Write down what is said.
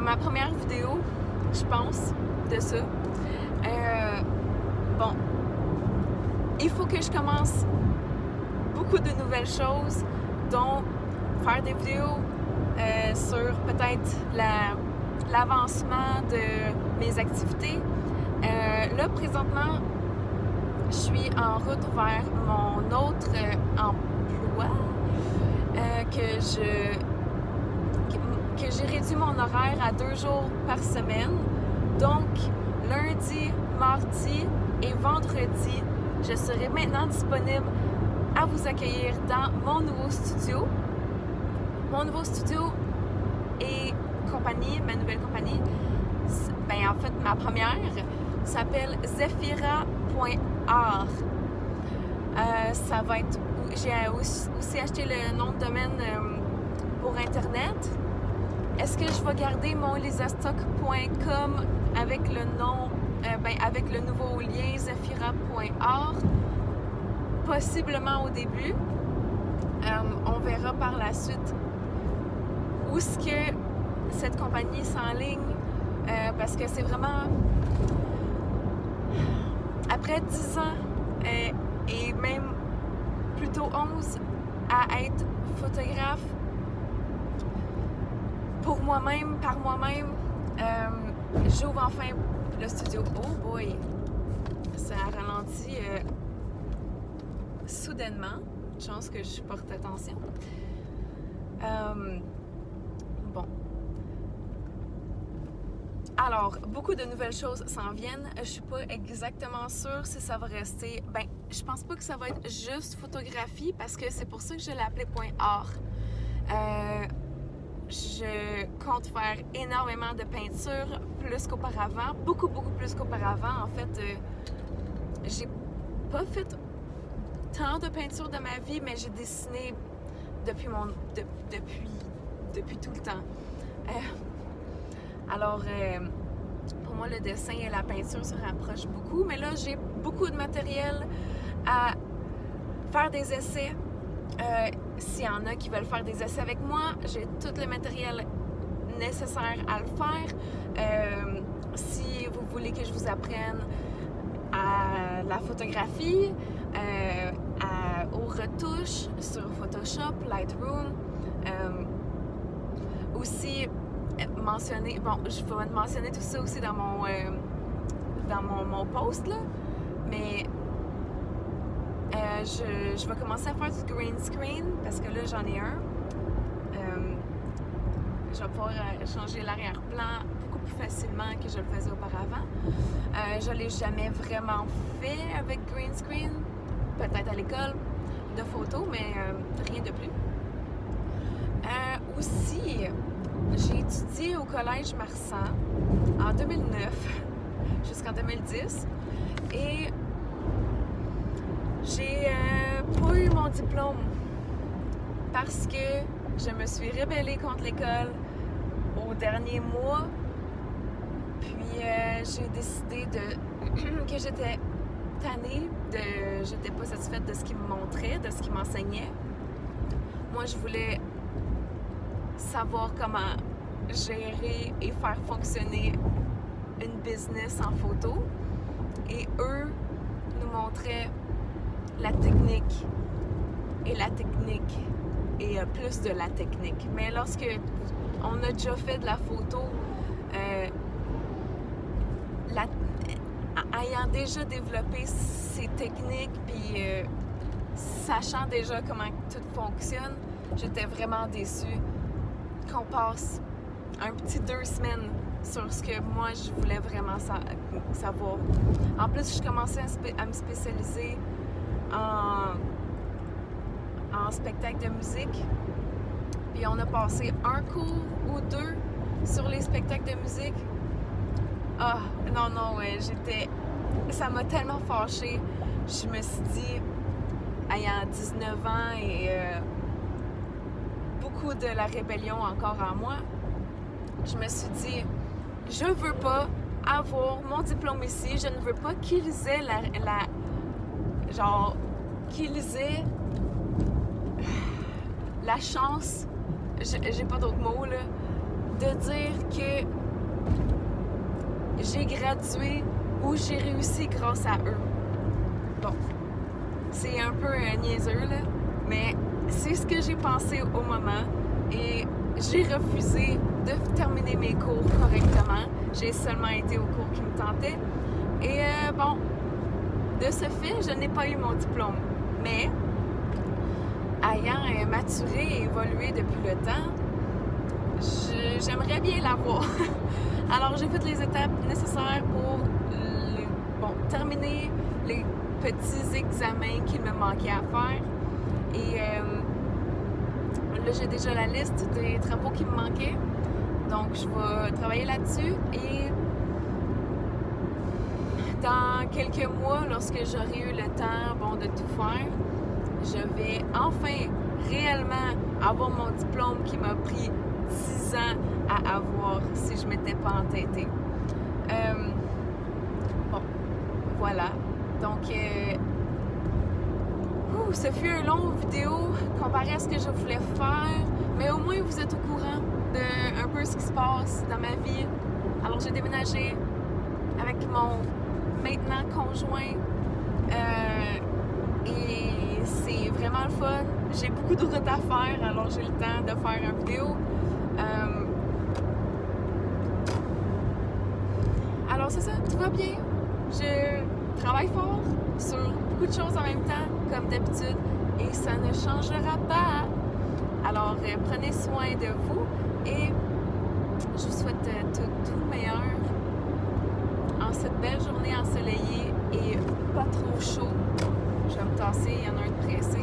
ma première vidéo, je pense, de ça. Bon, il faut que je commence beaucoup de nouvelles choses, dont faire des vidéos sur peut-être l'avancement de mes activités. Là, présentement, je suis en route vers mon autre emploi, que j'ai réduit mon horaire à 2 jours par semaine. Donc, lundi, mardi et vendredi, je serai maintenant disponible à vous accueillir dans mon nouveau studio. Mon nouveau studio et compagnie, ma nouvelle compagnie, ben en fait ma première, s'appelle Zephira.art. Ça va être... J'ai aussi acheté le nom de domaine pour Internet. Est-ce que je vais garder mon lisastock.com avec le nom, avec le nouveau lien Zephira.art? Possiblement au début. On verra par la suite où est-ce que cette compagnie s'enligne, parce que c'est vraiment... Après 10 ans et même plutôt 11 à être photographe pour moi-même, par moi-même, j'ouvre enfin le studio. Oh boy! Ça a ralenti soudainement. Chance que je porte attention. Bon. Alors, beaucoup de nouvelles choses s'en viennent. Je suis pas exactement sûre si ça va rester... Ben, je pense pas que ça va être juste photographie parce que c'est pour ça que je l'ai appelé point art. Je compte faire énormément de peinture, plus qu'auparavant. Beaucoup plus qu'auparavant. En fait, j'ai pas fait tant de peinture de ma vie, mais j'ai dessiné depuis tout le temps. Alors, pour moi, le dessin et la peinture se rapprochent beaucoup, mais là, j'ai beaucoup de matériel à faire des essais. S'il y en a qui veulent faire des essais avec moi, j'ai tout le matériel nécessaire à le faire. Si vous voulez que je vous apprenne à la photographie, aux retouches sur Photoshop, Lightroom, aussi mentionner, bon, je vais mentionner tout ça aussi dans mon post là, mais je vais commencer à faire du green screen parce que là j'en ai un. Je vais pouvoir changer l'arrière-plan beaucoup plus facilement que je le faisais auparavant. Je ne l'ai jamais vraiment fait avec green screen, peut-être à l'école de photo, mais rien de plus. Aussi, j'ai étudié au Collège Marsan en 2009 jusqu'en 2010 et j'ai pas eu mon diplôme parce que je me suis rébellée contre l'école au dernier mois. Puis j'ai décidé que j'étais tannée, j'étais pas satisfaite de ce qu'il me montrait, de ce qu'il m'enseignait. Moi, je voulais savoir comment gérer et faire fonctionner une business en photo. Et eux nous montraient la technique et la technique et plus de la technique. Mais lorsque on a déjà fait de la photo, ayant déjà développé ces techniques puis sachant déjà comment tout fonctionne, j'étais vraiment déçue qu'on passe un petit 2 semaines sur ce que moi je voulais vraiment savoir. En plus, je commençais à me spécialiser en spectacle de musique. Puis on a passé un cours ou 2 sur les spectacles de musique. Ah, non, ouais, ça m'a tellement fâchée. Je me suis dit, ayant 19 ans et beaucoup de la rébellion encore en moi, je me suis dit, je veux pas avoir mon diplôme ici, je ne veux pas qu'ils aient la chance, j'ai pas d'autres mots là, de dire que j'ai gradué ou j'ai réussi grâce à eux. Bon, c'est un peu niaiseux, là, mais c'est ce que j'ai pensé au moment et j'ai refusé de terminer mes cours correctement. J'ai seulement été aux cours qui me tentaient. Et bon, de ce fait, je n'ai pas eu mon diplôme. Mais, ayant maturé et évolué depuis le temps, j'aimerais bien l'avoir. Alors, j'ai fait les étapes nécessaires pour terminer les petits examens qu'il me manquait à faire. Et là, j'ai déjà la liste des travaux qui me manquaient. Donc, je vais travailler là-dessus et dans quelques mois, lorsque j'aurai eu le temps de tout faire, je vais enfin réellement avoir mon diplôme qui m'a pris 10 ans à avoir si je m'étais pas entêtée. Bon, voilà. Donc, ce fut une longue vidéo comparé à ce que je voulais faire, mais au moins vous êtes au courant de un peu ce qui se passe dans ma vie. Alors, j'ai déménagé avec mon maintenant conjoint et c'est vraiment le fun. J'ai beaucoup de route à faire, alors j'ai le temps de faire une vidéo. Alors c'est ça, tout va bien. Je travaille fort sur beaucoup de choses en même temps, comme d'habitude, et ça ne changera pas. Alors prenez soin de vous et je vous souhaite tout le meilleur en cette belle journée ensoleillée et pas trop chaud. Je vais me tasser, il y en a un de pressé.